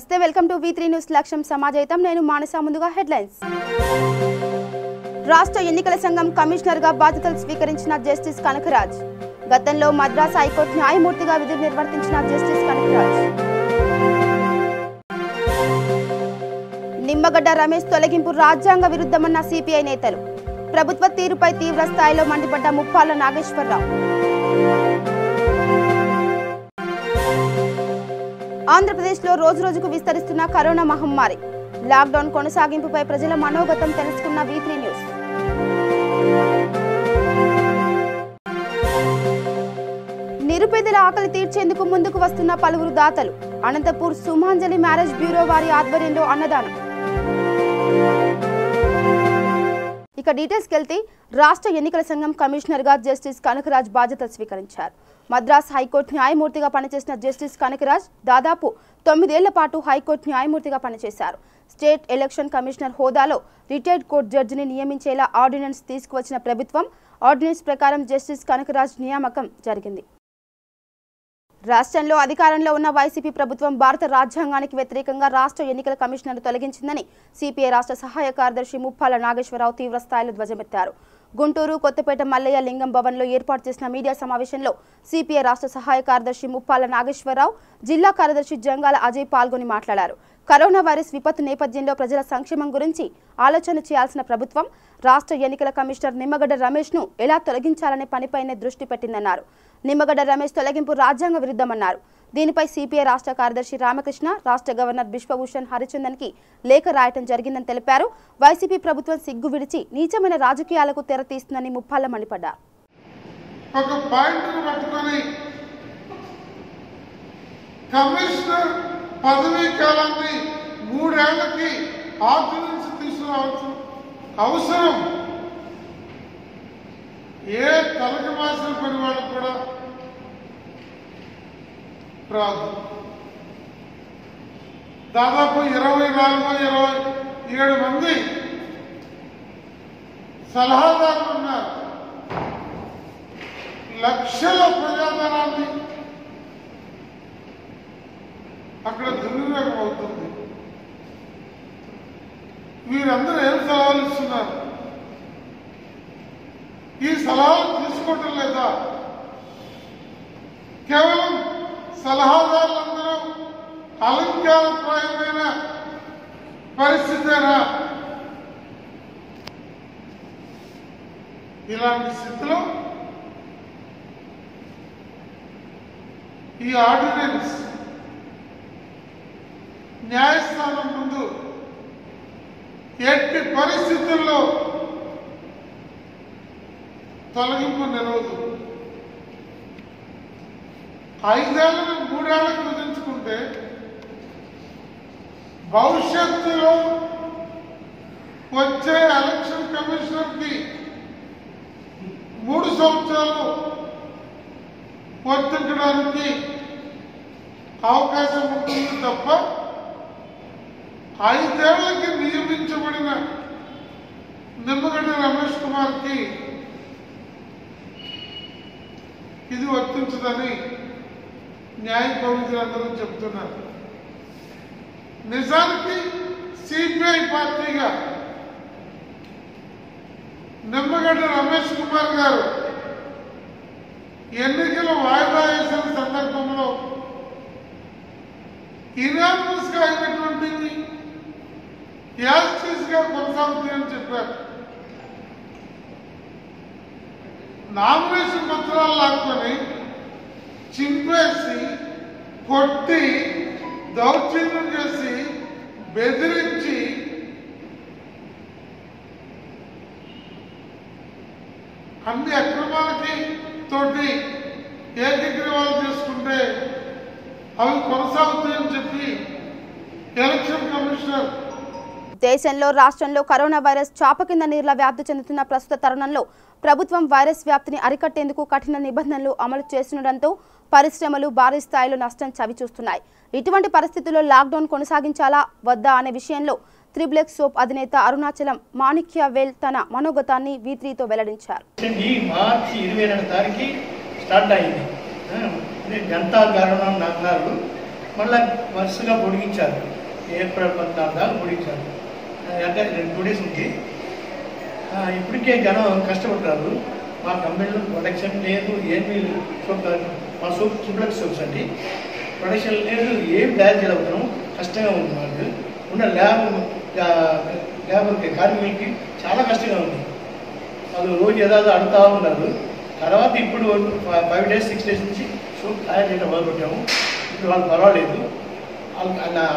నమస్తే welcome to V3 news లక్ష్యం సమాజయితం నేను మానస ముందుగా హెడ్లైన్స్ రాష్ట్ర ఎన్నికల సంఘం కమిషనర్ గా బాధ్యతలు స్వీకరించిన జస్టిస్ కనకరాజ్ గతంలో మద్రాస్ హైకోర్టు న్యాయమూర్తిగా విధులు నిర్వర్తించిన జస్టిస్ కనకరాజ్ నిమ్మగడ్డ రమేష్ తొలగింపు రాజ్యాంగ విరుద్ధమన్న సిపిఐ నేతలు ప్రభుత్వ తీరుపై తీవ్ర స్థాయిలో మండిపడ్డ ముప్పాళ్ల నాగేశ్వరరావు ఆంధ్రప్రదేశ్లో రోజురోజుకు విస్తరిస్తున్న కరోనా మహమ్మారి లాక్డౌన్ కొనసాగింపుపై ప్రజల మనోగతం తెలుసుకున్న V3 న్యూస్ నిరుపేదల ఆకలి తీర్చేందుకు ముందుకు వస్తున్న పలువురు దాతలు అనంతపూర్ సుమాంజలి మ్యారేజ్ బ్యూరో వారి ఆధ్వర్యంలో అన్నదానం ఇక డీటెయిల్స్కి వెళ్తే రాష్ట్ర ఎన్నికల సంఘం కమిషనర్ గా జస్టిస్ కనకరాజ్ బాధ్యతలు స్వీకరించారు. మద్రాస్ హైకోర్టు న్యాయమూర్తిగా పనిచేసిన జస్టిస్ కనకరాజ్ దాదాపు 9 ఏళ్ల పాటు హైకోర్టు న్యాయమూర్తిగా పనిచేశారు. స్టేట్ ఎలక్షన్ కమిషనర్ హోదాలో రిటైర్డ్ కోర్టు జడ్జిని నియమించేలా ఆర్డినెన్స్ తీసుకువచ్చిన ప్రభుత్వం ఆర్డినెన్స్ ప్రకారం జస్టిస్ కనకరాజ్ నియామకం జరిగింది. రాష్ట్రంలో అధికారంలో ఉన్న వైసీపీ ప్రభుత్వం భారత రాజ్యాంగానికి వ్యతిరేకంగా రాష్ట్ర ఎన్నికల కమిషనర్ తొలగించిందని సిపిఐ రాష్ట్ర సహాయ కార్యదర్శి ముప్పాళ్ల నాగేశ్వరరావు తీవ్ర స్థాయిలో ధ్వజమెత్తారు. గుంటూరు కొత్తపేట మల్లయ్య లింగం భవన్లో ఏర్పాటు చేసిన మీడియా సమావేశంలో సిపిఐ రాష్ట్ర సహాయ కార్యదర్శి ముప్పాళ్ల నాగేశ్వరరావు, జిల్లా కార్యదర్శి జంగాల అజయ్ పాల్గొని మాట్లాడారు. కరోనా వైరస్ విపత్తు నేపథ్యంలో ప్రజల సంక్షేమం గురించి ఆలోచన చేయాల్సిన ప్రభుత్వం రాష్ట్ర ఎన్నికల కమిషనర్ నిమ్మగడ్డ రమేష్ ను ఎలా తొలగించాలనే పనిపైనే దృష్టి పెట్టిందన్నారు. నిమ్మగడ్డ రమేష్ తొలగింపు రాజ్యాంగ విరుద్ధమన్నారు. దీనిపై సిపిఐ రాష్ట్ర కార్యదర్శి రామకృష్ణ రాష్ట్ర గవర్నర్ బిశ్వభూషణ్ హరిచందన్ కి లేఖ రాయటం జరిగిందని తెలిపారు. వైసీపీ ప్రభుత్వం సిగ్గు విడిచి నీచమైన రాజకీయాలకు తెరతీస్తుందని ముప్పాళ్ల మండిపడ్డారు. పదవీ కాలాన్ని 3 ఏళ్లకి ఆర్డినెన్స్ తీసుకురావాల్సిన అవసరం ఏ తలకి మాసిన పని వాళ్ళకు కూడా రాదు. దాదాపు 24-27 మంది సలహాదారులు ఉన్నారు. లక్షల ప్రజాధనాన్ని అక్కడ దుర్వినియోగం అవుతుంది. వీరందరూ ఏం సలహాలు ఇస్తున్నారు? ఈ సలహాలు తీసుకోవటం లేదా? కేవలం సలహాదారులందరూ అలంకారప్రాయమైన పరిస్థితేనా? ఇలాంటి స్థితిలో ఈ ఆర్డినెన్స్ న్యాయస్థానం ముందు ఎట్టి పరిస్థితుల్లో తొలగింపు నిలవదు. 5 ఏళ్లను 3 ఏళ్లకు కుదించుకుంటే భవిష్యత్తులో వచ్చే ఎలక్షన్ కమిషనర్ కి 3 సంవత్సరాలు వర్తించడానికి అవకాశం ఉంటుంది తప్ప 5 ఏళ్లకి నియమించబడిన నిమ్మగడ్డ రమేష్ కుమార్ కి ఇది వర్తించదని న్యాయ కోవిదులందరూ చెబుతున్నారు. నిజానికి సిపిఐ పార్టీగా నిమ్మగడ్డ రమేష్ కుమార్ గారు ఎన్నికలు వాయిదా వేసిన సందర్భంలో ఇనామస్ గా అయినటువంటివి యాస్టీస్ గా కొనసాగుతాయని చెప్పారు. నామినేషన్ పత్రాలు లాక్కొని చింపేసి కొట్టి దౌర్జన్యం చేసి బెదిరించి అన్ని అక్రమాలకి తోటి ఏకగ్రీవాలు చేసుకుంటే అవి కొనసాగుతాయని చెప్పి ఎలక్షన్ కమిషనర్ దేశంలో రాష్ట్రంలో కరోనా వైరస్ చాప కింద నీరులా వ్యాప్తి చెందుతున్న ప్రస్తుత తరుణంలో ప్రభుత్వం వైరస్ వ్యాప్తిని అరికట్టేందుకు కఠిన నిబంధనలు అమలు చేస్తుండటంతో పరిశ్రమలు భారీ స్థాయిలో నష్టం చవిచూస్తున్నాయి. ఇటువంటి పరిస్థితుల్లో లాక్డౌన్ కొనసాగించాలా వద్దా అనే విషయంలో త్రిబ్లెక్ సోప్ అధినేత అరుణాచలం మాణిక్యవేల్ తన మనోగతాన్ని V3తో వెల్లడించారు. మార్చి 22 తారీఖు స్టార్ట్ అయింది జనతా గణన నగరాలు మళ్ళీ వరుసగా పొడిగించారు. ఏప్రిల్ 14 దాకా పొడిగించారు. అంటే 2 days ఉంది. ఇప్పటికే జనం కష్టపడతారు. మా కంపెనీలో ప్రొడక్షన్ లేదు, ఏమీ మా సూప్లెక్స్ సోప్స్ అండి. ప్రొడక్షన్ లేదు, ఏం తయారు చేయగలుగుతున్నాం, కష్టంగా ఉంది. మాకు ఉన్న లేబర్కి కార్మికులకి చాలా కష్టంగా ఉంది. వాళ్ళు రోజు ఏదో అడుగుతూ ఉన్నారు. తర్వాత ఇప్పుడు 5 days 6 days నుంచి సూప్ తయారు చేయడం మొదలుపెట్టాము. ఇప్పుడు వాళ్ళు పర్వాలేదు.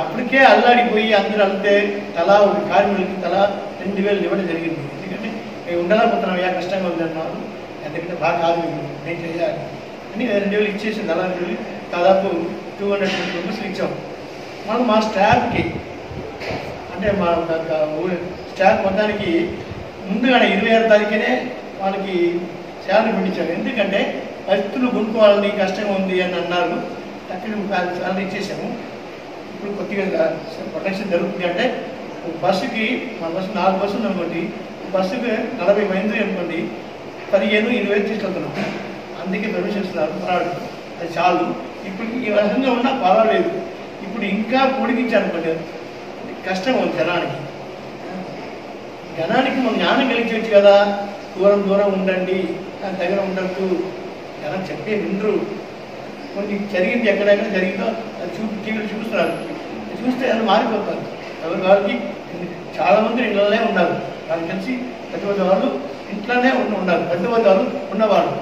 అప్పటికే అల్లాడిపోయి అందరూ అడిగితే తలా ఒక కార్మికులకి తలా 2,000 ఇవ్వడం జరిగింది. ఎందుకంటే మేము ఉండలేకపోతున్నాం, కష్టంగా ఉంది అన్నారు. ఎందుకంటే బాగా కార్మికులు నేను చేయాలి అని 2,000 ఇచ్చేసింది. అలా 2,000 దాదాపు 220 రూపీస్ ఇచ్చాం. మనం మా స్టాఫ్కి అంటే మా స్టాఫ్ మొత్తానికి ముందుగానే 26వ తారీఖునే వాళ్ళకి శాలరీ పెట్టించారు. ఎందుకంటే పరిస్థితులు కొనుక్కోవాలని కష్టంగా ఉంది అని అన్నారు. అక్కడ శాలరీ ఇచ్చేసాము. ఇప్పుడు కొద్దిగా ప్రొటెక్షన్ జరుగుతుంది. అంటే బస్సుకి మా బస్సు 4 బస్సులు అనుకోండి, బస్సుకి 40 మంది అనుకోండి, 15-20 తీసుకెళ్తున్నాం. అందుకే పర్మిషన్ ఇస్తున్నారు. పర్వాలేదు, అది చాలు. ఇప్పుడు ఈ రకంగా ఉన్నా పర్వాలేదు. ఇప్పుడు ఇంకా పొడిగించారనుకోండి, కష్టం ఉంది జనానికి మనం జ్ఞానం కలిగించవచ్చు కదా. దూరం ఉండండి, దగ్గర ఉండద్దు. జనం చెప్పే వినరు. కొన్ని జరిగింది ఎక్కడెక్కడ జరిగిందో అది టీవీలు చూస్తున్నారు. చూస్తే అది మారిపోతారు. ఎవరి వాళ్ళకి చాలామంది ఇళ్ళనే ఉన్నారు. నాకు తెలిసి పెద్దవాళ్ళ వాళ్ళు ఇంట్లోనే ఉన్నారు. పెద్దవాళ్ళ వాళ్ళు ఉన్నవాళ్ళు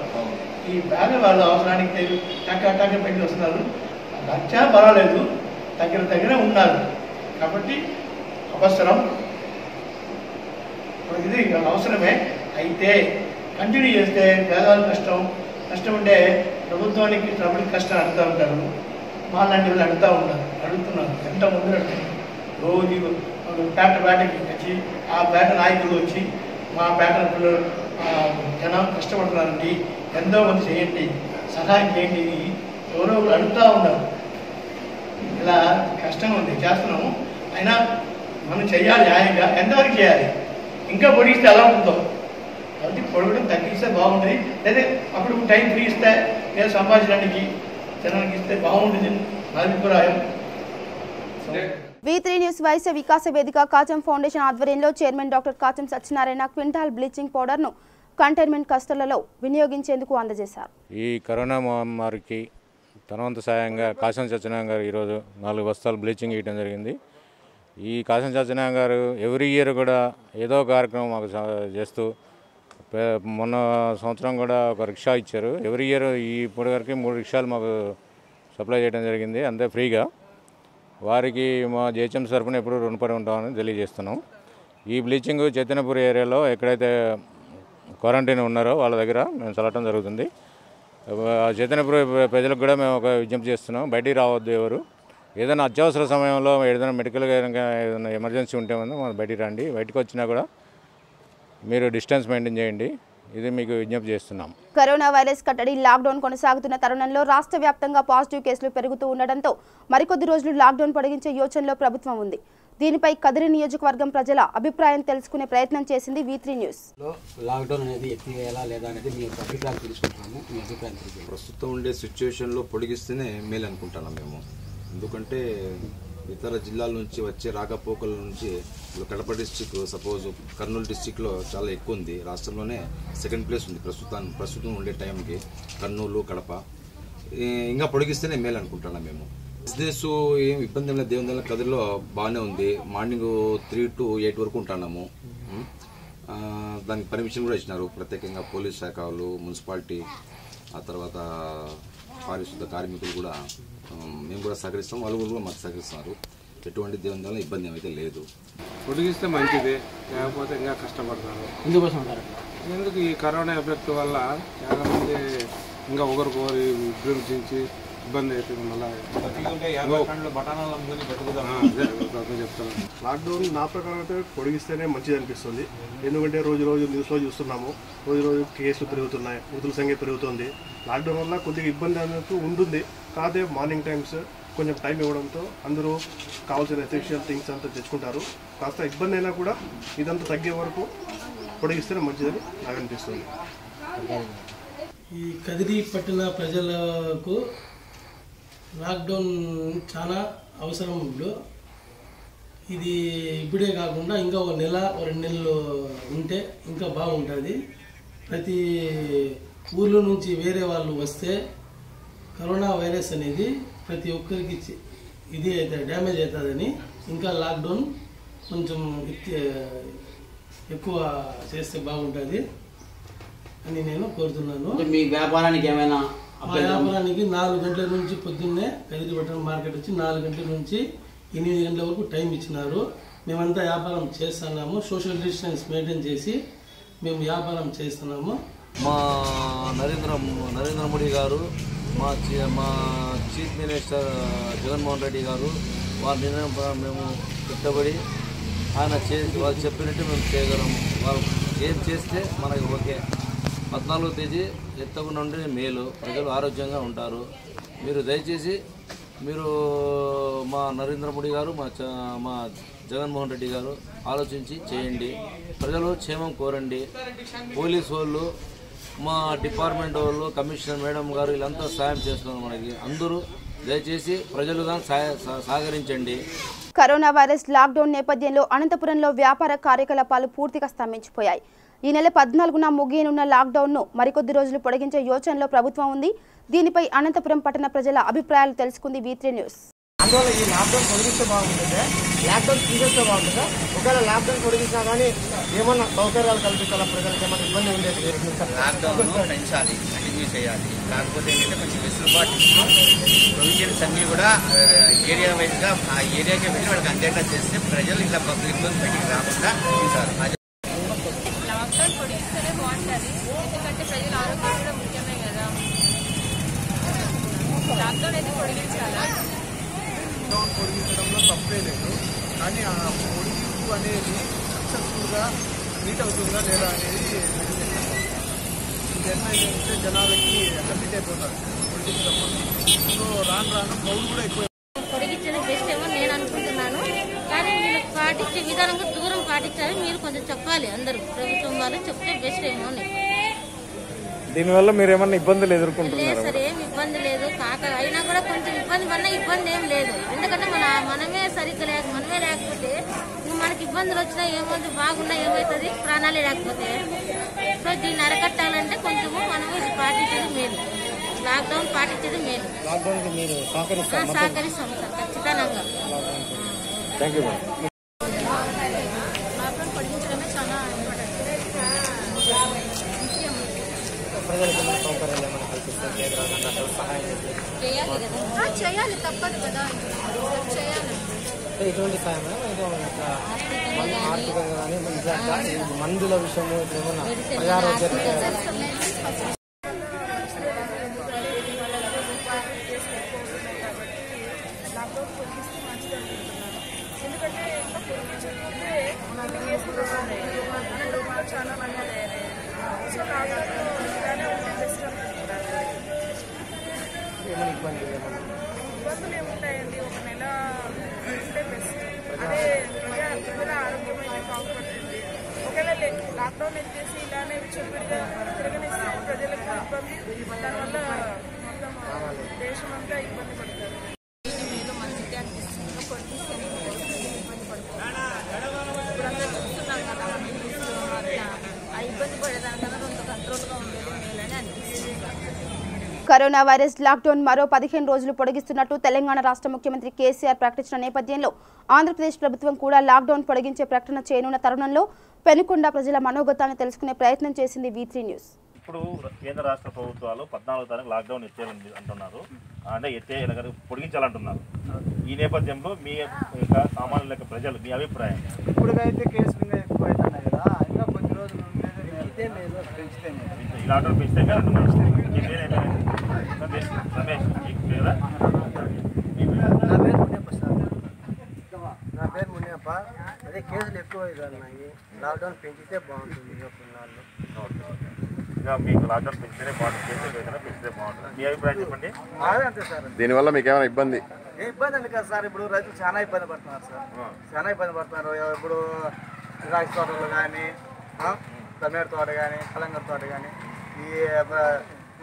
ఈ పేదవాళ్ళు అవసరానికి టక్క పెట్టి వస్తున్నారు. లక్ష పర్వాలేదు, దగ్గర ఉన్నారు. కాబట్టి అవసరం ఇది అవసరమే. అయితే కంటిన్యూ చేస్తే పేదవాళ్ళ కష్టం ఉంటే ప్రభుత్వానికి ప్రభుత్వ కష్టం అడుగుతూ ఉంటారు. మా లాంటి వాళ్ళు అడుగుతున్నారు. ఎంతమంది అడుగుతున్నారు. రోజు పేటకి వచ్చి ఆ పేట నాయకులు వచ్చి మా పేట జనం కష్టపడుతున్నారండి, ఎంతో మంది చేయండి, సహాయం చేయండి, ఎవరో అడుగుతూ ఉన్నారు. ఇలా కష్టంగా ఉంది, చేస్తున్నాము. అయినా మనం చేయాలి న్యాయంగా. ఎంతవరకు చేయాలి? ఇంకా పొడిగిస్తే ఎలా ఉంటుందో. కాబట్టి పొడవడం తగ్గిస్తే బాగుంటుంది. లేదా అప్పుడు టైం ఫ్రీ ఇస్తే లేదా సంపాదించడానికి జనానికి ఇస్తే బాగుంటుంది నా అభిప్రాయం. V3 news Vaishya Vikasa Vedika Kacham foundation ఆధ్వర్యంలో chairman doctor Kacham Satyanarayana quintal bleaching పౌడర్ను కంటైన్మెంట్ కష్టలలో వినియోగించేందుకు అందజేశారు. ఈ కరోనా మహమ్మారికి తనవంతు సాయంగా కాశం సత్యనారాయణ గారు ఈరోజు 4 బస్తాలు బ్లీచింగ్ ఇవ్వడం జరిగింది. ఈ కాశం సత్యనారాయణ గారు ఎవ్రీ ఇయర్ కూడా ఏదో కార్యక్రమం మాకు చేస్తూ మొన్న సంవత్సరం కూడా ఒక రిక్షా ఇచ్చారు. ఎవ్రీ ఇయర్ ఇప్పటి వరకు 3 రిక్షాలు మాకు సప్లై చేయడం జరిగింది, అంతే ఫ్రీగా. వారికి మా జేహెచ్ఎంసీ తరఫున ఎప్పుడు రుణపడి ఉంటామని తెలియజేస్తున్నాం. ఈ బ్లీచింగ్ చైతన్యపూర్ ఏరియాలో ఎక్కడైతే క్వారంటైన్ ఉన్నారో వాళ్ళ దగ్గర మేము చల్లటం జరుగుతుంది. చైతన్యపూర్ ప్రజలకు కూడా మేము ఒక విజ్ఞప్తి చేస్తున్నాం, బయటికి రావద్దు ఎవరు. ఏదైనా అత్యవసర సమయంలో ఏదైనా మెడికల్గా ఏదైనా ఎమర్జెన్సీ ఉంటే మనం బయటికి రండి. బయటకు వచ్చినా కూడా మీరు డిస్టెన్స్ మెయింటైన్ చేయండి. ఇది మీకు విజ్ఞప్తి చేస్తున్నాం. కరోనా వైరస్ కట్టడి లాక్డౌన్ కొనసాగుతున్న తరుణంలో రాష్ట్ర వ్యాప్తంగా పాజిటివ్ కేసులు పెరుగుతూ ఉండడంతో మరికొద్ది రోజులు లాక్డౌన్ పొడిగించే యోచనలో ప్రభుత్వం ఉంది. దీనిపై కదిరి నియోజకవర్గం ప్రజల అభిప్రాయం తెలుసుకునే ప్రయత్నం చేసింది V3 న్యూస్. లాక్డౌన్ అనేది ఎత్తివేయాలా లేదా అనేది మీ అభిప్రాయం తెలుసుకుంటున్నాము. మీ అభిప్రాయం ప్రస్తుతం ఉండే సిచ్యువేషన్లో పొడిగిస్తేనే మేలు అనుకుంటున్నాం మేము. ఎందుకంటే ఇతర జిల్లాల నుంచి వచ్చే రాకపోకల నుంచి కడప డిస్టిక్, సపోజ్ కర్నూలు డిస్టిక్లో చాలా ఎక్కువ ఉంది. రాష్ట్రంలోనే 2nd ప్లేస్ ఉంది ప్రస్తుతం ఉండే టైంకి కర్నూలు, కడప. ఇంకా పొడిగిస్తేనే మేలు అనుకుంటున్నాం మేము. బిజినెస్ ఏం ఇబ్బంది లేదు. దేవుని కదిలో బాగానే ఉంది. మార్నింగ్ 3 to 8 వరకు ఉంటున్నాము. దానికి పర్మిషన్ కూడా ఇచ్చినారు ప్రత్యేకంగా పోలీస్ శాఖ వాళ్ళు, మున్సిపాలిటీ, ఆ తర్వాత పారిశుద్ధ కార్మికులు కూడా. మేము కూడా సహకరిస్తాం, వాళ్ళు కూడా మాకు సహకరిస్తున్నారు. ఎటువంటి దేవుని వల్ల ఇబ్బంది ఏమైతే లేదు. పొడిగిస్తే మంచిది, లేకపోతే ఇంకా కష్టపడతారు. ఎందుకు ఈ కరోనా ఎఫెక్ట్ వల్ల చాలా మంది ఇంకా ఒకరికొకరు విజృంభించి ఇబ్బంది అవుతుంది. మళ్ళీ చెప్తాను. లాక్డౌన్ నా ప్రకారం అయితే పొడిగిస్తేనే మంచిది అనిపిస్తుంది. ఎందుకంటే రోజు న్యూస్లో చూస్తున్నాము, రోజు కేసులు పెరుగుతున్నాయి, మృతుల సంఖ్య పెరుగుతుంది. లాక్డౌన్ వల్ల కొద్దిగా ఇబ్బంది అనేది ఉంటుంది. కాదే మార్నింగ్ టైమ్స్ కొంచెం టైం ఇవ్వడంతో అందరూ కావాల్సిన ఎసెన్షియల్ థింగ్స్ అంతా తెచ్చుకుంటారు. కాస్త ఇబ్బంది అయినా కూడా ఇదంతా తగ్గే వరకు పొడిగిస్తేనే మంచిదని నాకు అనిపిస్తుంది. ఈ కదిరి పట్టణ ప్రజలకు లాక్డౌన్ చాలా అవసరం. ఇప్పుడు ఇది ఇప్పుడే కాకుండా ఇంకా ఒక నెల 2 నెలలు ఉంటే ఇంకా బాగుంటుంది. ప్రతి ఊర్లో నుంచి వేరే వాళ్ళు వస్తే కరోనా వైరస్ అనేది ప్రతి ఒక్కరికి ఇది అయితే డ్యామేజ్ అవుతుందని ఇంకా లాక్డౌన్ కొంచెం ఎక్కువ చేస్తే బాగుంటుంది అని నేను కోరుతున్నాను. మీ వ్యాపారానికి ఏమైనా? మా వ్యాపారానికి 4 గంటల నుంచి పొద్దున్నే కదిరిపట్నం మార్కెట్ వచ్చి 4 గంటల నుంచి 8 గంటల వరకు టైం ఇచ్చినారు. మేమంతా వ్యాపారం చేస్తున్నాము. సోషల్ డిస్టెన్స్ మెయింటైన్ చేసి మేము వ్యాపారం చేస్తున్నాము. మా నరేంద్ర మోడీ గారు, మా చీఫ్ మినిస్టర్ జగన్మోహన్ రెడ్డి గారు వారి నిర్ణయం మేము కట్టుబడి వాళ్ళు చెప్పినట్టు మేము చేయగలము. వాళ్ళు ఏం చేస్తే మనకి ఓకే. 14వ తేదీ ఎత్తకుండా ఉంటే మేలు, ప్రజలు ఆరోగ్యంగా ఉంటారు. మీరు దయచేసి మా నరేంద్ర మోడీ గారు, మా జగన్మోహన్ రెడ్డి గారు ఆలోచించి చేయండి. ప్రజలు క్షేమం కోరండి. పోలీసు వాళ్ళు, మా డిపార్ట్మెంట్ వాళ్ళు, కమిషనర్ మేడం గారు వీళ్ళంతా సాయం చేస్తున్నారు మనకి. అందరూ దయచేసి ప్రజలుగా సహకరించండి. కరోనా వైరస్ లాక్డౌన్ నేపథ్యంలో అనంతపురంలో వ్యాపార కార్యకలాపాలు పూర్తిగా స్తంభించిపోయాయి. ఈ నెల 14న ముగియనున్న లాక్డౌన్ను మరికొద్ది రోజులు పొడిగించే యోచనలో ప్రభుత్వం ఉంది. దీనిపై అనంతపురం పట్టణ ప్రజల అభిప్రాయాలు తెలుసుకుంది V3 న్యూస్. అందువల్ల ఈ లాక్డౌన్ పొడిగిస్తే బాగుంటుంది, లాక్డౌన్ తీసేస్తే బాగుంటుంది. ఒకవేళ లాక్డౌన్ పొడిగినా కానీ ఏమన్నా సౌకర్యాలు కల్పించాలా, ప్రజలకు ఏమైనా ఇబ్బంది ఉండేది లేదు. లాక్డౌన్ పెంచాలి, కంటిన్యూ చేయాలి. కాకపోతే ఏంటంటే కొంచెం వెసులుబాటు ప్రొవిజన్స్ అన్నీ కూడా ఏరియా వైజ్గా ఆ ఏరియాకి వెళ్ళి వాళ్ళకి అందేలా చేస్తే ప్రజలు ఇలా పబ్లిక్ బయటికి రాకుండా ఉంటారు. లాక్డౌన్ పొడిగిస్తేనే బాగుంటుంది, ఎందుకంటే ప్రజల ఆరోగ్యం కూడా ముఖ్యమే కదా. లాక్డౌన్ అయితే పొడిగించాలా? లాక్డౌన్ పొడిగించడంలో తప్పే లేదు, కానీ ఆ పొడిగింపు అనేది సక్సెస్ఫుల్గా మీట్ అవుతుందా లేదా అనేది ఇది ఎట్లయితే జనాలకి కమిట్ అయిపోతారు పొడిగించడం వల్ల. సో రాను క్రౌడ్ కూడా ఎక్కువ. పొడిగించేది బెస్ట్ ఏమో నేను అనుకుంటున్నాను, కానీ మీరు పాటించే విధానంగా దూరం పాటించాలి. మీరు కొంచెం చెప్పాలి, అందరూ ప్రభుత్వం వాళ్ళు చెప్తే బెస్ట్ ఏమో. దీనివల్ల మీరు ఏమన్నా ఇబ్బందులు ఎదుర్కొంటున్నారు? సరే ఏం ఇబ్బంది లేదు, అయినా కూడా కొంచెం ఇబ్బంది పడినా ఇబ్బంది ఏం లేదు. ఎందుకంటే మనమే సరిగ్గా మనమే లేకపోతే మనకి ఇబ్బందులు వచ్చినా ఏమవుతుంది, బాగున్నా ఏమవుతుంది, ప్రాణాలే లేకపోతే. సో దీన్ని అరకట్టాలంటే కొంచెము మనము ఇది పాటించేది మేలు, లాక్డౌన్ పాటించేది మేలు. సహకరిస్తాం సార్ ఖచ్చితంగా. లాక్డౌన్ పొడిగించడమే చాలా చేయాలి, తప్పదు కదా, చేయాలి. ఎటువంటి సాయం మందుల విషయము ప్రజారోగ్య లాక్డౌన్ పొడిగిస్తే మంచిది అనుకుంటున్నాను. ఎందుకంటే ఇంకా పొడిగించకపోతే చాలా మంది తయారయ్యారు. సో లాక్డౌన్ ఇలానే ఉంటే బెస్ట్ అనుకుంటున్నాను. ఇబ్బందులు ఏముంటాయండి, ఒక నెల ఉంటే బెస్ట్. అదే ప్రజల ఆరోగ్యం అయితే బాగుపడుతుంది. ఒకవేళ లాక్డౌన్ ఎత్తేసి ఇలానే విచ్చలవిడిగా తిరగనిస్తే ప్రజలకు ఇబ్బంది, దానివల్ల మొత్తం దేశం అంతా ఇబ్బంది పడుతుంది. మీరు మంచిగా అనిపిస్తుంది, పొడిగిస్తేనే ఇబ్బంది పడుతుంది. ఇప్పుడు అందరూ చూస్తున్నాం కదా, ఆ ఇబ్బంది పడేదానికన్నా కొంత కంట్రోల్గా ఉండేది మేలని అనిపిస్తుంది. కరోనా వైరస్ లాక్డౌన్ మరో 15 రోజులు పొడిగిస్తున్నట్టు తెలంగాణ రాష్ట్ర ముఖ్యమంత్రి కేసీఆర్ ప్రకటించిన నేపథ్యంలో ఆంధ్రప్రదేశ్ ప్రభుత్వం కూడా లాక్డౌన్ పొడిగించే ప్రకటన చేయనున్న తరుణంలో పెనుకొండ ప్రజల మనోగతాన్ని తెలుసుకునే ప్రయత్నం చేసింది V3 న్యూస్. ఇప్పుడు కేంద్ర రాష్ట్ర ప్రభుత్వాలు 14వ తారీఖు లాక్డౌన్ ఎత్తేయాలని అంటున్నారు, అంటే పొడిగించాలంటున్నారు. ఈ నేపథ్యంలో మీ సామాన్యుల యొక్క ప్రజలు మీ అభిప్రాయం? ఇప్పుడుకైతే కేసులు ఇంకా ఎక్కువ అవుతున్నాయి కదా, ఇంకా కొద్ది రోజులు ఉండేది లేదు, పెంచితే ఈ లాక్డౌన్ పెంచితే అంటున్నారు. నా పేరు మునియప్ప. అదే కేసులు ఎక్కువ అవుతున్నాయి, లాక్డౌన్ పెంచితే బాగుంటుంది. మీకు లాక్డౌన్ పెంచితేనే బాగుంటుంది, కేసులు పెంచితే బాగుంటుంది. మీ అభిప్రాయం చెప్పండి. అంతే సార్. దీనివల్ల మీకు ఏమైనా ఇబ్బంది? ఏ ఇబ్బంది అండి కదా సార్, ఇప్పుడు రైతులు చాలా ఇబ్బంది పడుతున్నారు సార్, చాలా ఇబ్బంది పడుతున్నారు. ఇప్పుడు రాగి తోటలు కానీ, టమాటో తోట కానీ, కలంగర తోట కానీ, ఈ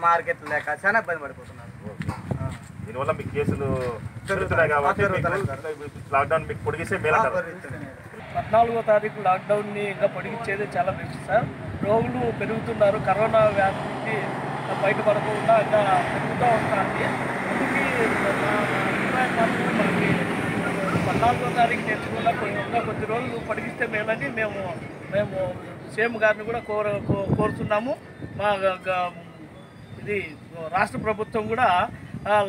మార్కెట్ లేక చాలా ఇబ్బంది పడిపోతున్నారు. దీనివల్ల మీకు కేసులు పెరుగుతున్నాయి కాబట్టి లాక్డౌన్ మీకు పొడిగిస్తే మేలంటారు. 14వ తారీఖు లాక్డౌన్ని ఇంకా పొడిగించేది చాలా బెస్ట్ సార్. రోగులు పెరుగుతున్నారు, కరోనా వ్యాధికి బయటపడకుండా ఇంకా పెరుగుతూ ఉంటుంది. అందుకే మనకి 14వ తారీఖు నేర్చుకున్న ఇంకా కొద్ది రోజులు పొడిగిస్తే మేలని మేము సీఎం గారిని కూడా కోరుతున్నాము. మా ఇది రాష్ట్ర ప్రభుత్వం కూడా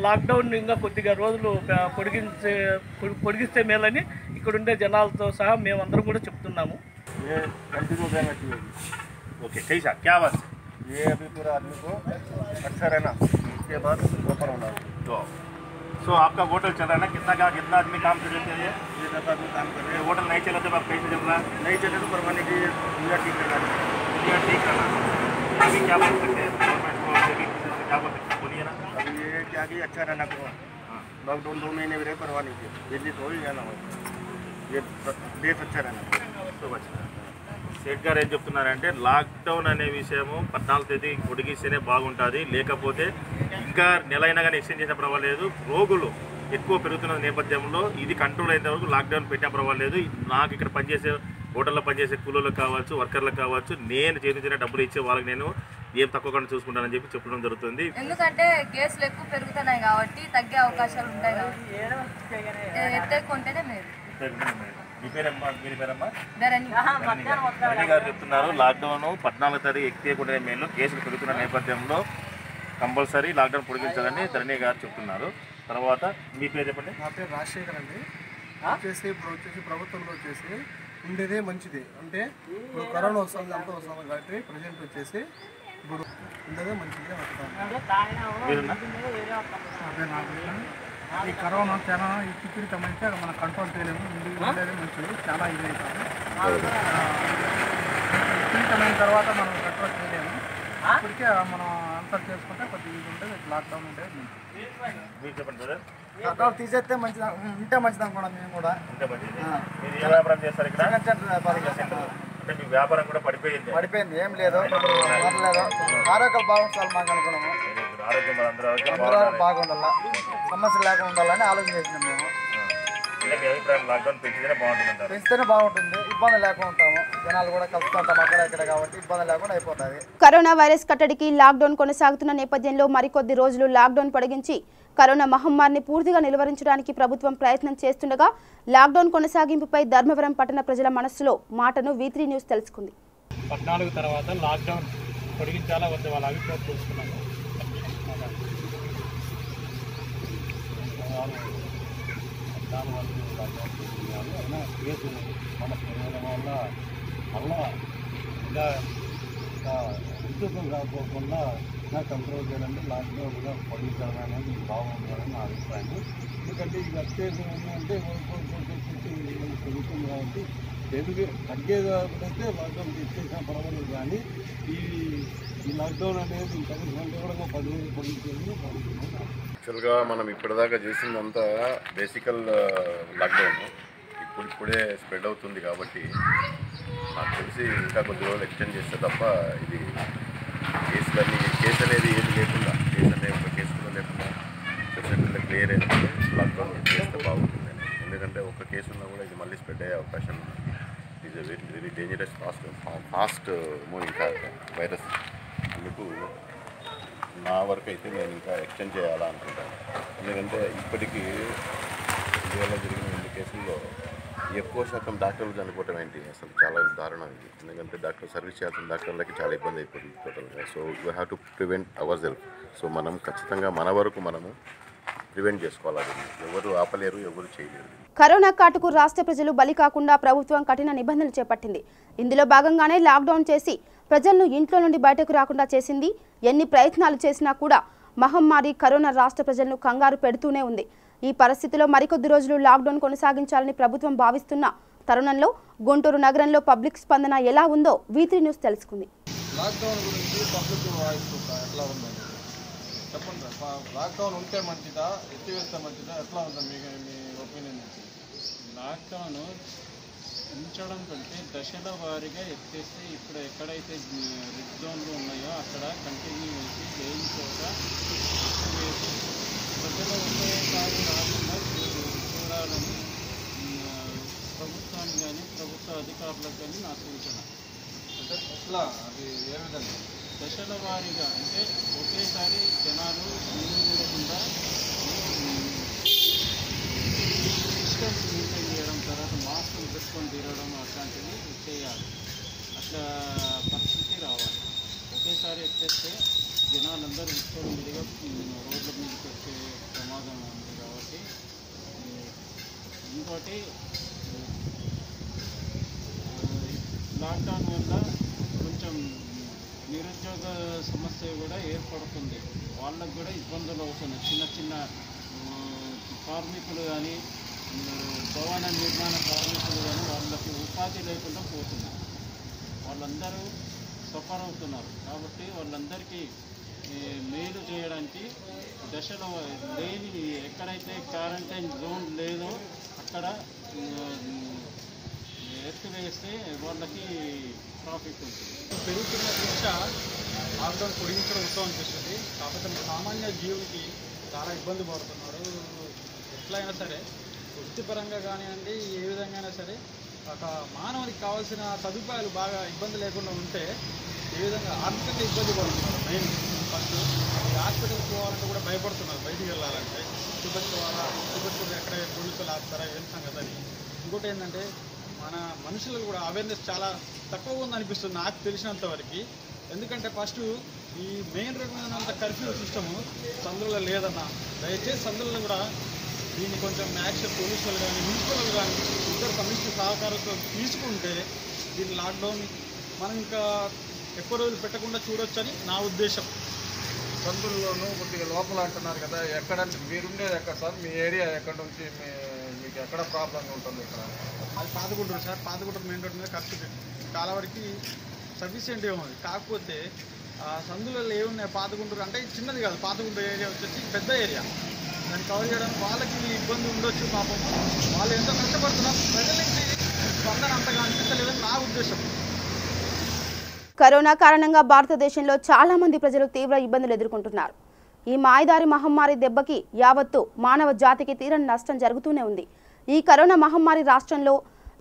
లాక్డౌన్ ఇంకా కొద్దిగా రోజులు పొడిగిస్తే మేలని ఇక్కడుండే జనాలతో సహా మేమందరం కూడా చెప్తున్నాము. ओके कैसा क्या बात ये अभी पूरा आदमी को अच्छा रहना, इसके बाद ऊपर होना। तो आपका होटल चल रहा है ना, कितना आदमी काम कर रहे हैं? ये 10 आदमी काम कर रहे हैं। होटल नहीं चला तो आप कैसे चल रहा है? नहीं चले तो परवाने की दुनिया ठीक करना, दुनिया ठीक करना। अभी क्या बोल सकते हैं गवर्नमेंट को, क्या बोल सकते हैं, बोलिए ना। अभी ये क्या कि अच्छा रहना को लॉकडाउन 2 महीने में रहे परवाने की दिल्ली तो ही जाना हो, ये देश अच्छा रहना तो अच्छा। సేట్ గారు ఏం చెప్తున్నారంటే లాక్డౌన్ అనే విషయము 14వ తేదీ పొడిగిస్తేనే బాగుంటుంది, లేకపోతే ఇంకా నెల అయినా కానీ ఎక్స్టెండ్ చేసిన పర్వాలేదు. రోగులు ఎక్కువ పెరుగుతున్న నేపథ్యంలో ఇది కంట్రోల్ అయిన వరకు లాక్డౌన్ పెట్టినా పర్వాలేదు. నాకు ఇక్కడ పనిచేసే హోటల్లో పనిచేసే కూలీలకు కావచ్చు, వర్కర్లకు కావచ్చు, నేను చేతించిన డబ్బులు ఇచ్చే వాళ్ళకి నేను ఏం తక్కువకుండా చూసుకుంటానని చెప్పి చెప్పడం జరుగుతుంది. ఎందుకంటే కేసులు ఎక్కువ పెరుగుతున్నాయి కాబట్టి తగ్గే అవకాశాలు ఉంటాయి కాబట్టి ఎత్తేకుంటేనే మేలు. ధరణి గారు చెప్తున్నారు లాక్డౌన్ 14వ తారీఖు ఎక్కితేకుంటే మేలు, కేసులు పెరుగుతున్న నేపథ్యంలో కంపల్సరీ లాక్డౌన్ పొడిగించాలని ధరణి గారు చెప్తున్నారు. తర్వాత మీ పేరు చెప్పండి. నా పేరు రాజశేఖర్ అండి. ఇప్పుడు ప్రభుత్వంలో వచ్చేసి ఉండేదే మంచిది. అంటే ఇప్పుడు కరోనా వస్తుంది అంతా వస్తుంది కాబట్టి ప్రజెంట్ వచ్చేసి ఇప్పుడు ఉండేదే మంచిది ఈ కరోనా చాలా ఈ చిక్కుడితమైతే మనం కంట్రోల్ చేయలేము. ఉండేది మంచిది, చాలా ఇది అవుతుంది. చిక్కుడితమైన తర్వాత మనం కంట్రోల్ చేయలేము. ఇప్పటికే మనం ఆన్సర్ చేసుకుంటే కొద్దిగా ఇది ఉంటుంది, లాక్డౌన్ ఉండేది లాక్డౌన్ తీసేస్తే మంచిది, ఉంటే మంచిది అనుకున్నాం మేము కూడా. వ్యాపారం చేస్తారు ఇక్కడ, అంటే మీ వ్యాపారం కూడా పడిపోయింది, ఏం లేదు, పర్లేదు. ఆరోగ్యాలు బాగుంటారు మాకు అనుకున్నాము. ఆరోగ్యం అందరూ బాగుండాలా, సమస్య లేకుండా ఉండాలని ఆలోచన చేసినాం మేము. లాక్డౌన్ పెంచితేనే బాగుంటుంది, పెంచితేనే బాగుంటుంది, ఇబ్బంది లేకుండా ఉంటాము. జనాలు కూడా కలుస్తూ ఉంటాం అక్కడ ఇక్కడ కాబట్టి ఇబ్బంది లేకుండా అయిపోతుంది. కరోనా వైరస్ కట్టడికి లాక్డౌన్ కొనసాగుతున్న నేపథ్యంలో మరికొద్ది రోజులు లాక్డౌన్ పొడిగించి కరోనా మహమ్మారిని పూర్తిగా నిలువరించడానికి ప్రభుత్వం ప్రయత్నం చేస్తుండగా లాక్డౌన్ కొనసాగింపుపై ధర్మవరం పట్టణ ప్రజల మనస్సులో మాటను V3 న్యూస్ తెలుసుకుంది. 14 తర్వాత లాక్డౌన్ పొడిగించాలా వద్ద వాళ్ళ అభిప్రాయం తెలుసుకున్నాము. అయినా కేసు మన పెరగడం వల్ల మళ్ళా ఇలా ఉద్యోగం కాకపోకుండా ఇలా కంట్రోల్ చేయడానికి లాక్డౌన్గా పొడిగించడం అనేది బాగుంటుందని నా అభిప్రాయం. ఎందుకంటే ఇది వచ్చేది ఏంటంటే పెరుగుతుంది కాబట్టి తగ్గేదైతే లాక్డౌన్ తెచ్చేసిన పర్వాలేదు. కానీ ఈ లాక్డౌన్ అనేది కనీసం కూడా 10 రోజులు పొడిగించేది బాగుంటుంది. యాక్చువల్గా మనం ఇప్పటిదాకా చేసిందంతా బేసికల్ లాక్డౌన్, ఇప్పుడే స్ప్రెడ్ అవుతుంది కాబట్టి నాకు తెలిసి ఇంకా కొద్ది రోజులు ఎక్స్టెండ్ చేస్తే తప్ప ఇది కేసు అనేది ఏది లేకుండా, కేసు అనే ఒక కేసు కూడా లేకుండా సెంటర్లో క్లియర్ అయినప్పుడు లాక్డౌన్ చేస్తే బాగుంటుంది. ఎందుకంటే ఒక కేసు ఉన్నా కూడా ఇది మళ్ళీ స్ప్రెడ్ అయ్యే అవకాశం ఉంది. Is a very dangerous fast moving virus. అందుకు నా వరకు అయితే నేను ఇంకా ఎక్స్టెండ్ చేయాలా అనుకుంటాను. ఎందుకంటే ఇప్పటికీ ఇండియాలో జరిగిన 2 కేసుల్లో ఎక్కువ శాతం డాక్టర్లు చనిపోవటం ఏంటి అసలు చాలా దారుణం ఇది. ఎందుకంటే సర్వీస్ చేయాల్సిన డాక్టర్లకి చాలా ఇబ్బంది అయిపోతుంది టోటల్గా. So we have to prevent our self. So మనం ఖచ్చితంగా మన వరకు మనము ప్రివెంట్ చేసుకోవాలి. ఎవరు ఆపలేరు, ఎవరు చేయలేరు. కరోనా కాటుకు రాష్ట్ర ప్రజలు బలి కాకుండా ప్రభుత్వం కఠిన నిబంధనలు చేపట్టింది. ఇందులో భాగంగానే లాక్డౌన్ చేసి ప్రజలను ఇంట్లో నుండి బయటకు రాకుండా చేసింది. ఎన్ని ప్రయత్నాలు చేసినా కూడా మహమ్మారి కరోనా రాష్ట్ర ప్రజలను కంగారు పెడుతూనే ఉంది. ఈ పరిస్థితిలో మరికొద్ది రోజులు లాక్డౌన్ కొనసాగించాలని ప్రభుత్వం భావిస్తున్న తరుణంలో గుంటూరు నగరంలో పబ్లిక్ స్పందన ఎలా ఉందో V3 న్యూస్ తెలుసుకుంది. లాక్డౌన్ గురించి పబ్లిక్ వాయిస్ ఎట్లా ఉందండి చెప్పండి. లాక్డౌన్ ఉంటే మంచిదా, ఎత్తివేస్తే మంచిదా, ఎట్లా ఉందా మీ ఒపీనియన్? లాక్డౌన్ ఉంచడం కంటే దశల వారీగా ఎత్తేస్తే ఇప్పుడు ఎక్కడైతే రెడ్ జోన్లు ఉన్నాయో అక్కడ కంటిన్యూ వేసి లేని చోట వేసి ప్రజల ఒకేసారి రాకుండా చూడాలని ప్రభుత్వాన్ని కానీ ప్రభుత్వ అధికారులకు కానీ నా సూచన. అంటే ఎట్లా అది ఏ విధంగా దశల వారీగా అంటే ఒకేసారి జనాలు ముందు చూడకుండా డిస్టెన్స్ మెయింటైన్ చేయడం, తర్వాత మాస్కులు పెట్టుకొని తిరగడం అట్లాంటివి చేయాలి. అట్లా పరిస్థితి రావాలి. ఒకేసారి ఎత్తేస్తే జనాలందరూ విడిగా రోడ్ల మీదకి వచ్చే ప్రమాదం ఉంది. కాబట్టి ఇంకోటి లాక్డౌన్ వల్ల కొంచెం నిరుద్యోగ సమస్య కూడా ఏర్పడుతుంది. వాళ్ళకు కూడా ఇబ్బందులు అవుతున్నాయి. చిన్న చిన్న కార్మికులు కానీ భవన నిర్మాణ కార్మికులు కానీ వాళ్ళకి ఉపాధి లేకుండా పోతున్నారు. వాళ్ళందరూ సఫర్ అవుతున్నారు. కాబట్టి వాళ్ళందరికీ మేలు చేయడానికి దశలో లేని ఎక్కడైతే క్వారంటైన్ జోన్ లేదో అక్కడ ఎత్తివేస్తే వాళ్ళకి ప్రాఫిట్ ఉంటుంది. పెరుగుతున్న శిక్ష లాక్డౌన్ పొడిగించడం ఉత్తమం అనిపిస్తుంది. కాకపోతే సామాన్య జీవుడికి చాలా ఇబ్బంది పడుతున్నారు. ఎట్లయినా సరే వృత్తిపరంగా కానివ్వండి, ఏ విధంగా అయినా సరే ఒక మానవునికి కావాల్సిన సదుపాయాలు బాగా ఇబ్బంది లేకుండా ఉంటే ఏ విధంగా ఆర్థికంగా ఇబ్బంది పడుతున్నారు. మెయిన్ ఫస్ట్ హాస్పిటల్కి పోవాలంటే కూడా భయపడుతున్నారు. బయటికి వెళ్ళాలంటే చుట్టుపక్కల ఎక్కడ పోలీసులు ఆపుతారా ఏం సంగతి అని. ఇంకోటి ఏంటంటే మన మనుషులకు కూడా అవేర్నెస్ చాలా తక్కువగా ఉందనిపిస్తుంది నాకు తెలిసినంత వరకు. ఎందుకంటే ఫస్ట్ ఈ మెయిన్ రకమైనంత కర్ఫ్యూ సిస్టము సందులో లేదన్న. దయచేసి సందులలో కూడా దీన్ని కొంచెం యాక్షన్ పోలీసులు కానీ మున్సిపల్ కానీ ఇద్దరు కమిషనర్ సహకారంతో తీసుకుంటే దీన్ని లాక్డౌన్ మనం ఇంకా ఎక్కువ రోజులు పెట్టకుండా చూడొచ్చని నా ఉద్దేశం. సందుల్లోనూ కొద్దిగా లోపల అంటున్నారు కదా, ఎక్కడ మీరుండేది ఎక్కడ సార్? మీ ఏరియా ఎక్కడ నుంచి మీకు ఎక్కడ ప్రాబ్లంగా ఉంటుంది? ఇక్కడ అది Pathaguntur sir. Pathaguntur main road మీద ఖర్చు చాలా వరకు సఫిషియెంట్ ఏముంది. కాకపోతే సందులలో ఏమున్నాయి పాతగుంటూరు అంటే చిన్నది కాదు. పాతగుంటూరు ఏరియా వచ్చేసి పెద్ద ఏరియా. దాన్ని కవర్ చేయడానికి వాళ్ళకి ఇబ్బంది ఉండొచ్చు. పాపం వాళ్ళు ఎంతో కష్టపడుతున్నారు. ప్రజలకి స్పందన అంతగా అనిపించలేదని నా ఉద్దేశం. కరోనా కారణంగా భారతదేశంలో చాలా మంది ప్రజలు తీవ్ర ఇబ్బందులు ఎదుర్కొంటున్నారు. ఈ మాయదారి మహమ్మారి దెబ్బకి యావత్తు మానవ జాతికి తీరని నష్టం జరుగుతూనే ఉంది. ఈ కరోనా మహమ్మారి రాష్ట్రంలో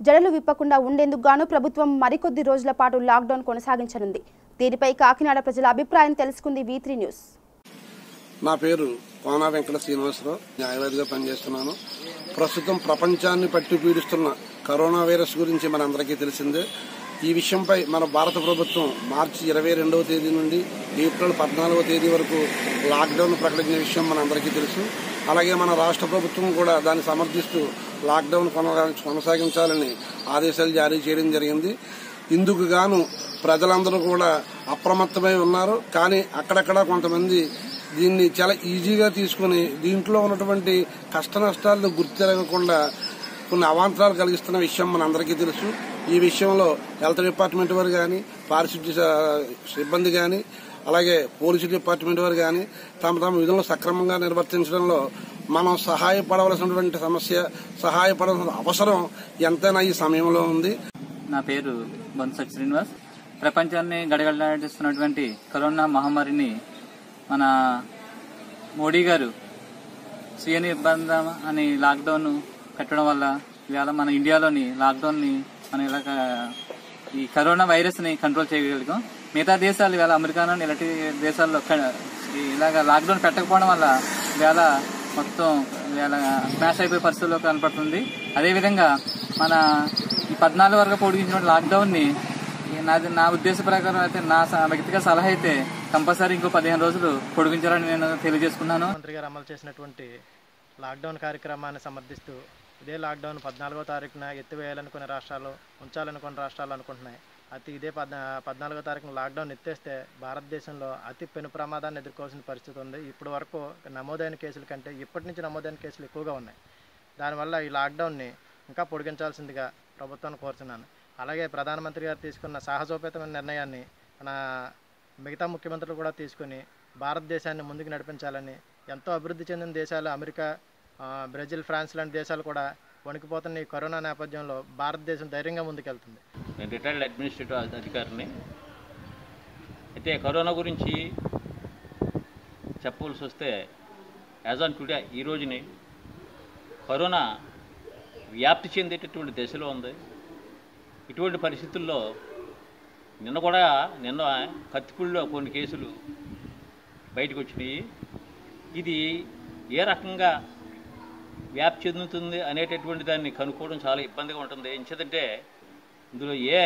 జడలు విప్పకుండా ఉండేందుకు గాను ప్రభుత్వం మరికొద్ది రోజుల పాటు లాక్డౌన్ కొనసాగించనుంది. దీనిపై కాకినాడ ప్రజల అభిప్రాయం తెలుసుకుంది V3 న్యూస్. నా పేరు కోనా వెంకట శ్రీనివాసరావు, న్యాయవాదిగా పనిచేస్తున్నాను. ప్రస్తుతం ప్రపంచాన్ని పట్టి పీడిస్తున్న కరోనా వైరస్ గురించి మనందరికీ తెలిసిందే. ఈ విషయంపై మన భారత ప్రభుత్వం మార్చి 22వ తేదీ నుండి ఏప్రిల్ 14వ తేదీ వరకు లాక్డౌన్ ప్రకటించిన విషయం మనందరికీ తెలుసు. అలాగే మన రాష్ట్ర ప్రభుత్వం కూడా దాన్ని సమర్థిస్తూ లాక్డౌన్ కొనసాగించాలని ఆదేశాలు జారీ చేయడం జరిగింది. ఇందుకు గాను ప్రజలందరూ కూడా అప్రమత్తమై ఉన్నారు. కానీ అక్కడక్కడ కొంతమంది దీన్ని చాలా ఈజీగా తీసుకుని దీంట్లో ఉన్నటువంటి కష్ట నష్టాలను గుర్తిరగకుండా కొన్ని అవాంతరాలు కలిగిస్తున్న విషయం మనందరికీ తెలుసు. ఈ విషయంలో హెల్త్ డిపార్ట్మెంట్ వారు కానీ, పారిశుద్ధ్య సిబ్బంది కానీ, అలాగే పోలీసు డిపార్ట్మెంట్ వారు కానీ తమ విధులను సక్రమంగా నిర్వర్తించడంలో మనం సహాయపడవలసినటువంటి సహాయపడాల్సిన అవసరం ఎంతైనా ఈ సమయంలో ఉంది. నా పేరు బొన్స శ్రీనివాస్. ప్రపంచాన్ని గడగడలాడిస్తున్నటువంటి కరోనా మహమ్మారిని మన మోడీ గారు స్వీయ నిర్బంధం అని లాక్డౌన్ పెట్టడం వల్ల ఇవాళ మన ఇండియాలోని లాక్డౌన్ని మనం ఇలాగ ఈ కరోనా వైరస్ ని కంట్రోల్ చేయగలిగాం. మిగతా దేశాలు ఇవాళ అమెరికాలోని ఇలాంటి దేశాల్లో ఇలాగ లాక్డౌన్ పెట్టకపోవడం వల్ల ఇవాళ మొత్తం ఇవాళ స్మాష్ అయిపోయే పరిస్థితుల్లో కనపడుతుంది. అదేవిధంగా మన ఈ 14 వరకు పొడిగించిన లాక్డౌన్ ని నా ఉద్దేశ ప్రకారం అయితే నా వ్యక్తిగత సలహా అయితే కంపల్సరీ ఇంకో 15 రోజులు పొడిగించాలని నేను తెలియజేసుకున్నాను. మంత్రి గారు అమలు చేసినటువంటి లాక్డౌన్ కార్యక్రమాన్ని సమర్థిస్తూ ఇదే లాక్డౌన్ 14వ తారీఖున ఎత్తివేయాలనుకునే రాష్ట్రాలు, ఉంచాలనుకునే రాష్ట్రాలు అనుకుంటున్నాయి. ఇదే 14వ తారీఖున లాక్డౌన్ ఎత్తేస్తే భారతదేశంలో అతి పెను ప్రమాదాన్ని ఎదుర్కోవాల్సిన పరిస్థితి ఉంది. ఇప్పటి వరకు నమోదైన కేసుల కంటే ఇప్పటి నుంచి నమోదైన కేసులు ఎక్కువగా ఉన్నాయి. దానివల్ల ఈ లాక్డౌన్ని ఇంకా పొడిగించాల్సిందిగా ప్రభుత్వాన్ని కోరుతున్నాను. అలాగే ప్రధానమంత్రి గారు తీసుకున్న సాహసోపేతమైన నిర్ణయాన్ని మన మిగతా ముఖ్యమంత్రులు కూడా తీసుకుని భారతదేశాన్ని ముందుకు నడిపించాలని, ఎంతో అభివృద్ధి చెందిన దేశాలు అమెరికా, బ్రెజిల్, ఫ్రాన్స్ లాంటి దేశాలు కూడా వణికిపోతున్న ఈ కరోనా నేపథ్యంలో భారతదేశం ధైర్యంగా ముందుకెళ్తుంది. నేను రిటైర్డ్ అడ్మినిస్ట్రేటివ్ అధికారిని. అయితే కరోనా గురించి చెప్పవలసి వస్తే యాజ్ ఆన్ టుడే ఈ రోజుని కరోనా వ్యాప్తి చెందేటటువంటి దశలో ఉంది. ఇటువంటి పరిస్థితుల్లో నిన్న కత్తిపూడిలో కొన్ని కేసులు బయటకు వచ్చినాయి. ఇది ఏ రకంగా వ్యాప్తి చెందుతుంది అనేటటువంటి దాన్ని కనుక్కోవడం చాలా ఇబ్బందిగా ఉంటుంది. ఎందుకంటే ఇందులో ఏ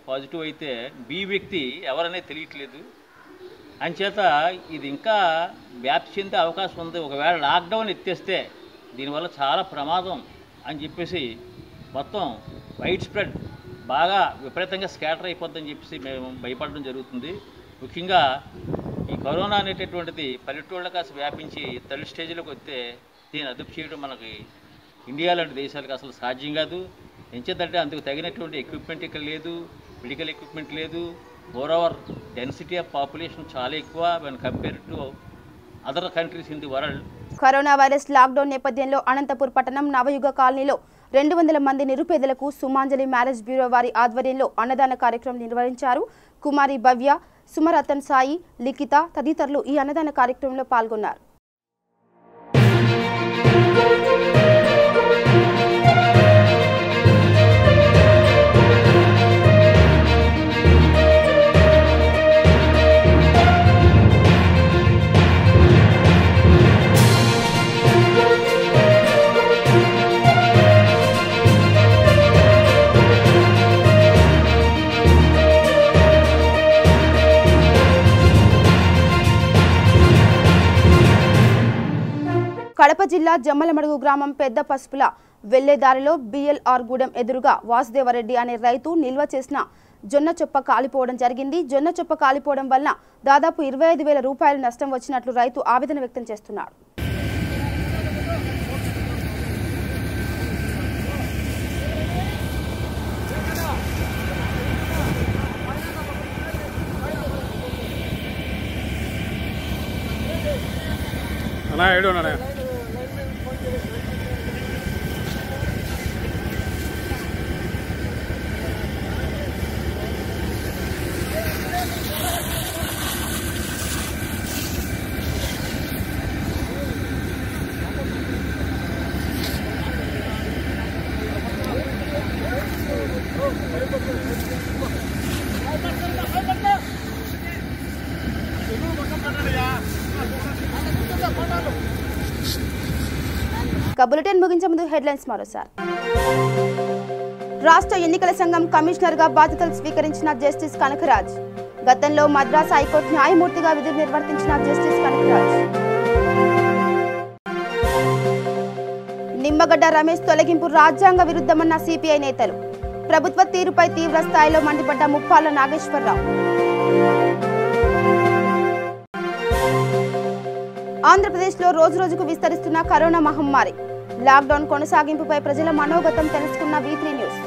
పాజిటివ్ అయితే బి వ్యక్తి ఎవరనేది తెలియట్లేదు. అంచేత ఇది ఇంకా వ్యాప్తి చెందే అవకాశం ఉంది. ఒకవేళ లాక్డౌన్ ఎత్తేస్తే దీనివల్ల చాలా ప్రమాదం అని చెప్పేసి మొత్తం వైడ్ స్ప్రెడ్ బాగా విపరీతంగా స్కాటర్ అయిపోద్దని చెప్పేసి మేము భయపడడం జరుగుతుంది. ముఖ్యంగా ఈ కరోనా అనేటటువంటిది పల్లెటూళ్ళకి అసలు వ్యాపించి తల్లి స్టేజ్లోకి వస్తే దీన్ని అదుపు చేయడం మనకి ఇండియా లాంటి దేశాలకు అసలు సాధ్యం కాదు. ఎంచేతంటే అందుకు తగినటువంటి ఎక్విప్మెంట్ ఇక్కడ లేదు, మెడికల్ ఎక్విప్మెంట్ లేదు. మోరోవర్ డెన్సిటీ ఆఫ్ పాపులేషన్ చాలా ఎక్కువ when compare to other countries in the world. Corona virus lockdown నేపథ్యంలో అనంతపూర్ పట్టణం నవయుగ కాలనీలో 200 మంది నిరుపేదలకు సుమాంజలి మ్యారేజ్ బ్యూరో వారి ఆధ్వర్యంలో అన్నదాన కార్యక్రమం నిర్వహించారు. కుమారి భవ్య, సుమరతన్ సాయి, లిఖిత తదితరులు ఈ అన్నదాన కార్యక్రమంలో పాల్గొన్నారు. కడప జిల్లా జమ్మలమడుగు గ్రామం పెద్ద పసుపుల వెళ్లేదారిలో బిఎల్ఆర్ గూడెం ఎదురుగా వాసుదేవరెడ్డి అనే రైతు నిల్వ చేసిన జొన్న చొప్ప కాలిపోవడం జరిగింది. జొన్న చొప్ప కాలిపోవడం వల్ల దాదాపు 25,000 రూపాయలు నష్టం వచ్చినట్లు రైతు ఆవేదన వ్యక్తం చేస్తున్నాడు. బులెటిన్ ముగించే ముందు హెడ్లైన్స్ మరోసారి. రాష్ట్ర ఎన్నికల సంఘం కమిషనర్ గా బాధ్యతలు స్వీకరించిన జస్టిస్ కనకరాజ్. గతంలో మద్రాస్ హైకోర్టు న్యాయమూర్తిగా విధులు నిర్వర్తించిన జస్టిస్ కనకరాజ్. నిమ్మగడ్డ రమేష్ తొలగింపు రాజ్యాంగ విరుద్ధమన్న సిపిఐ నేతలు. ప్రభుత్వ తీరుపై తీవ్ర స్థాయిలో మండిపడ్డ ముప్పాళ్ల నాగేశ్వరరావు. ఆంధ్రప్రదేశ్లో రోజురోజుకు విస్తరిస్తున్న కరోనా మహమ్మారి. లాక్డౌన్ కొనసాగింపుపై ప్రజల మనోగతం తెలుసుకున్న V3 న్యూస్.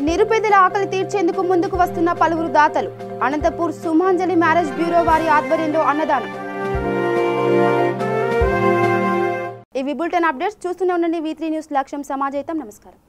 నిరుపేదల ఆకలి తీర్చేందుకు ముందుకు వస్తున్న పలువురు దాతలు. అనంతపూర్ సుమాంజలి మ్యారేజ్ బ్యూరో వారి ఆధ్వర్యంలో అన్నదానం. ఇవి బులెటిన్ అప్డేట్స్. చూస్తూనే ఉండండి V3 న్యూస్. లక్ష్యం సమాజహితం. నమస్కారం.